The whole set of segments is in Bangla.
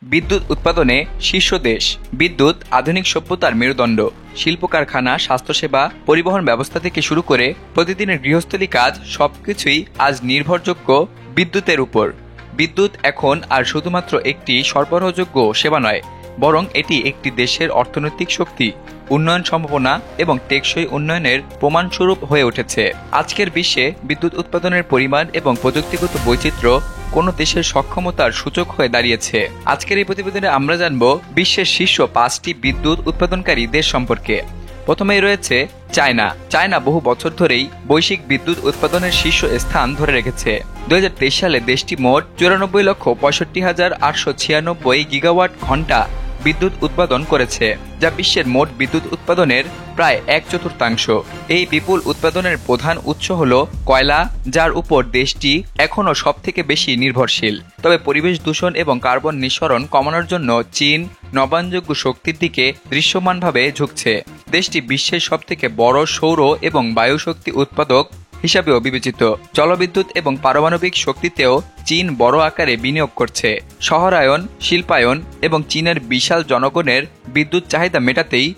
বিদ্যুৎ উৎপাদনে শীর্ষ দেশ। বিদ্যুৎ আধুনিক সভ্যতার মেরুদণ্ড। শিল্প কারখানা, স্বাস্থ্যসেবা, পরিবহন ব্যবস্থা থেকে শুরু করে প্রতিদিনের গৃহস্থলী কাজ সবকিছুই আজ নির্ভরযোগ্য বিদ্যুতের উপর। বিদ্যুৎ এখন আর শুধুমাত্র একটি সরবরাহযোগ্য সেবা নয়, বরং এটি একটি দেশের অর্থনৈতিক শক্তি, উন্নয়ন সম্ভাবনা এবং টেকসই উন্নয়নের প্রমাণস্বরূপ হয়ে উঠেছে। আজকের বিশ্বে বিদ্যুৎ উৎপাদনের পরিমাণ এবং প্রযুক্তিগত বৈচিত্র্য কোনো দেশের সক্ষমতার সূচক হয়ে দাঁড়িয়েছে। আজকের এই প্রতিবেদনে আমরা জানব বিশ্বের শীর্ষ 5টি বিদ্যুৎ উৎপাদনকারী দেশ সম্পর্কে। প্রথমেই রয়েছে চায়না। চায়না বহু বছর ধরেই বৈশ্বিক বিদ্যুৎ উৎপাদনের শীর্ষ স্থান ধরে রেখেছে। 2023 সালে দেশটি মোট 94,65,896 গিগাওয়াট ঘন্টা বিদ্যুৎ উৎপাদন করেছে, যা বিশ্বের মোট বিদ্যুৎ উৎপাদনের প্রায় 1/4। এই বিপুল উৎপাদনের প্রধান উৎস হল কয়লা, যার উপর দেশটি এখনও সবথেকে বেশি নির্ভরশীল। তবে পরিবেশ দূষণ এবং কার্বন নিঃসরণ কমানোর জন্য চীন নবায়নযোগ্য শক্তির দিকে দৃশ্যমানভাবে ঝুঁকছে। দেশটি বিশ্বের সবথেকে বড় সৌর এবং বায়ু শক্তি উৎপাদক হিসাবেও বিবেচিত। জলবিদ্যুৎ এবং পারমাণবিক শক্তিতেও চীন বড় আকারে বিনিয়োগ করছে। শহরায়ন, শিল্পায়ন এবং চীনের বিশাল জনগণের বিদ্যুৎ চাহিদা মেটাতেই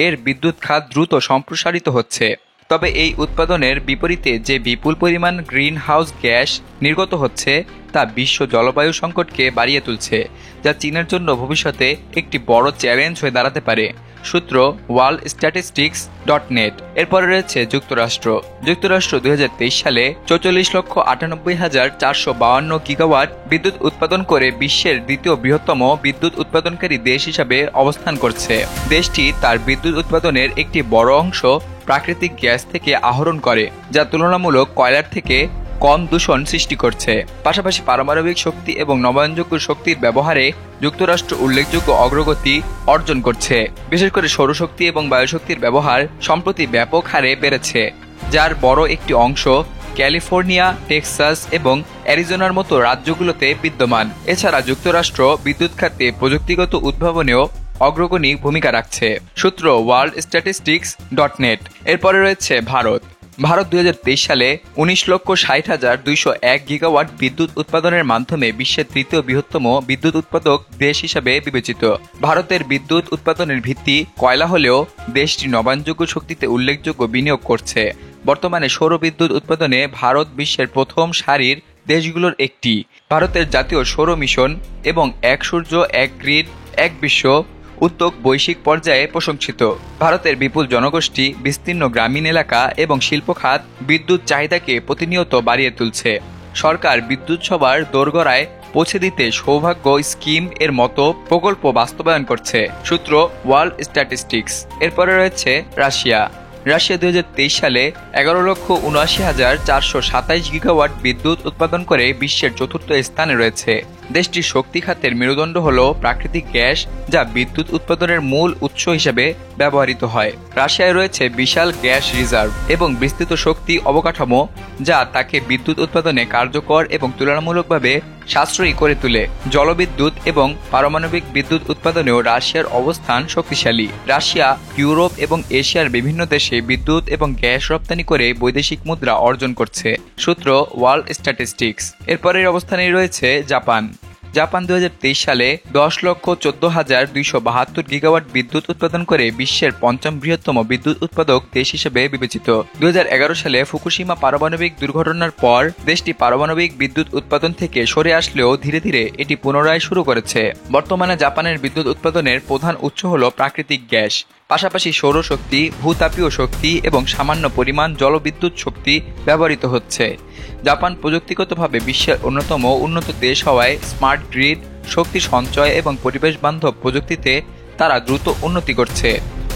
এর বিদ্যুৎ খাত দ্রুত সম্প্রসারিত হচ্ছে। তবে এই উৎপাদনের বিপরীতে যে বিপুল পরিমাণ গ্রিন হাউস গ্যাস নির্গত হচ্ছে তা বিশ্ব জলবায়ু সংকটকে বাড়িয়ে তুলছে, যা চীনের জন্য ভবিষ্যতে একটি বড় চ্যালেঞ্জ হয়ে দাঁড়াতে পারে। সূত্র worldstatistics.net। এরপরে রয়েছে যুক্তরাষ্ট্র। যুক্তরাষ্ট্র 2023 সালে 44,98,452 গিগাওয়াট বিদ্যুৎ উৎপাদন করে বিশ্বের দ্বিতীয় বৃহত্তম বিদ্যুৎ উৎপাদনকারী দেশ হিসাবে অবস্থান করছে। দেশটি তার বিদ্যুৎ উৎপাদনের একটি বড় অংশ প্রাকৃতিক গ্যাস থেকে আহরণ করে, যা তুলনামূলক কয়লার থেকে কম দূষণ সৃষ্টি করছে। পাশাপাশি পারমাণবিক শক্তি এবং নবায়নযোগ্য শক্তির ব্যবহারে যুক্তরাষ্ট্র উল্লেখযোগ্য অগ্রগতি অর্জন করছে। বিশেষ করে সৌরশক্তি এবং বায়ুশক্তির ব্যবহার সম্প্রতি ব্যাপক হারে বেড়েছে, যার বড় একটি অংশ ক্যালিফোর্নিয়া, টেক্সাস এবং অ্যারিজোনার মতো রাজ্যগুলোতে বিদ্যমান। এছাড়া যুক্তরাষ্ট্র বিদ্যুৎ খাতে প্রযুক্তিগত উদ্ভাবনেও অগ্রগণী ভূমিকা রাখছে। সূত্র worldstatistics.net। এরপরে রয়েছে ভারত। ভারত 2023 সালে 19,60,201 গিগাওয়াট বিদ্যুৎ উৎপাদনের মাধ্যমে বিশ্বের তৃতীয় বৃহত্তম বিদ্যুৎ উৎপাদক দেশ হিসাবে বিবেচিত। ভারতের বিদ্যুৎ উৎপাদনের ভিত্তি কয়লা হলেও দেশটি নবায়নযোগ্য শক্তিতে উল্লেখযোগ্য বিনিয়োগ করছে। বর্তমানে সৌর বিদ্যুৎ উৎপাদনে ভারত বিশ্বের প্রথম সারির দেশগুলোর একটি। ভারতের জাতীয় সৌর মিশন এবং এক সূর্য এক গ্রিড এক বিশ্ব উদ্যোগ বৈশ্বিক পর্যায়ে প্রশংসিত। ভারতের বিপুল জনগোষ্ঠী, বিস্তীর্ণ গ্রামীণ এলাকা এবং শিল্প খাত বিদ্যুৎ চাহিদাকে প্রতিনিয়ত বাড়িয়ে তুলছে। সরকার বিদ্যুৎ সবার দোরগোড়ায় পৌঁছে দিতে সৌভাগ্য স্কিম এর মতো প্রকল্প বাস্তবায়ন করছে। সূত্র ওয়ার্ল্ড স্ট্যাটিস্টিক্স। এরপরে রয়েছে রাশিয়া। রাশিয়া 2023 সালে 11,79,427 গিগাওয়াট বিদ্যুৎ উৎপাদন করে বিশ্বের চতুর্থ স্থানে রয়েছে। দেশটির শক্তি খাতের মেরুদণ্ড হল প্রাকৃতিক গ্যাস, যা বিদ্যুৎ উৎপাদনের মূল উৎস হিসেবে ব্যবহৃত হয়। রাশিয়ায় রয়েছে বিশাল গ্যাস রিজার্ভ এবং বিস্তৃত শক্তি অবকাঠামো, যা তাকে বিদ্যুৎ উৎপাদনে কার্যকর এবং তুলনামূলকভাবে সাশ্রয়ী করে তোলে। জলবিদ্যুৎ এবং পারমাণবিক বিদ্যুৎ উৎপাদনেও রাশিয়ার অবস্থান শক্তিশালী। রাশিয়া ইউরোপ এবং এশিয়ার বিভিন্ন দেশে বিদ্যুৎ এবং গ্যাস রপ্তানি করে বৈদেশিক মুদ্রা অর্জন করছে। সূত্র ওয়ার্ল্ড স্ট্যাটিস্টিক্স। এরপরের অবস্থানে রয়েছে জাপান। জাপান 2023 সালে 10,14,272 গিগাওয়াট বিদ্যুৎ উৎপাদন করে বিশ্বের পঞ্চম বৃহত্তম বিদ্যুৎ উৎপাদক দেশ হিসেবে বিবেচিত। 2011 সালে ফুকুশিমা পারমাণবিক দুর্ঘটনার পর দেশটি পারমাণবিক বিদ্যুৎ উৎপাদন থেকে সরে আসলেও ধীরে ধীরে এটি পুনরায় শুরু করেছে। বর্তমানে জাপানের বিদ্যুৎ উৎপাদনের প্রধান উৎস হল প্রাকৃতিক গ্যাস, পাশাপাশি সৌরশক্তি, ভূতাপীয় শক্তি এবং সামান্য পরিমাণ জলবিদ্যুৎ শক্তি ব্যবহৃত হচ্ছে। জাপান প্রযুক্তিগতভাবে বিশ্বের অন্যতম উন্নত দেশ হওয়ায় স্মার্ট গ্রিড, শক্তি সঞ্চয় এবং পরিবেশ বান্ধব প্রযুক্তিতে তারা দ্রুত উন্নতি করছে।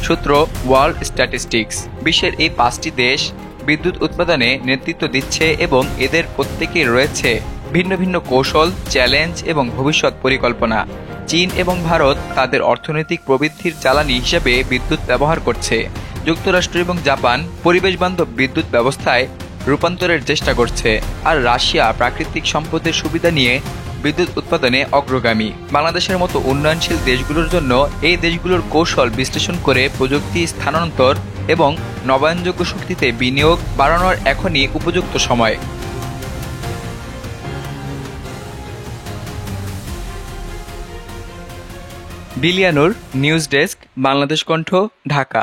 সূত্র ওয়ার্ল্ড স্ট্যাটিস্টিক্স। বিশ্বের এই 5টি দেশ বিদ্যুৎ উৎপাদনে নেতৃত্ব দিচ্ছে এবং এদের প্রত্যেকেই রয়েছে ভিন্ন ভিন্ন কৌশল, চ্যালেঞ্জ এবং ভবিষ্যৎ পরিকল্পনা। চীন এবং ভারত তাদের অর্থনৈতিক প্রবৃদ্ধির জ্বালানি হিসেবে বিদ্যুৎ ব্যবহার করছে। যুক্তরাষ্ট্র এবং জাপান পরিবেশ বান্ধব বিদ্যুৎ ব্যবস্থায় রূপান্তরের চেষ্টা করছে, আর রাশিয়া প্রাকৃতিক সম্পদের সুবিধা নিয়ে বিদ্যুৎ উৎপাদনে অগ্রগামী। বাংলাদেশের মতো উন্নয়নশীল দেশগুলোর জন্য এই দেশগুলোর কৌশল বিশ্লেষণ করে প্রযুক্তি স্থানান্তর এবং নবায়নযোগ্য শক্তিতে বিনিয়োগ বাড়ানোর এখনই উপযুক্ত সময়। বিলিয়ানুর, নিউজ ডেস্ক, বাংলাদেশ কণ্ঠ, ঢাকা।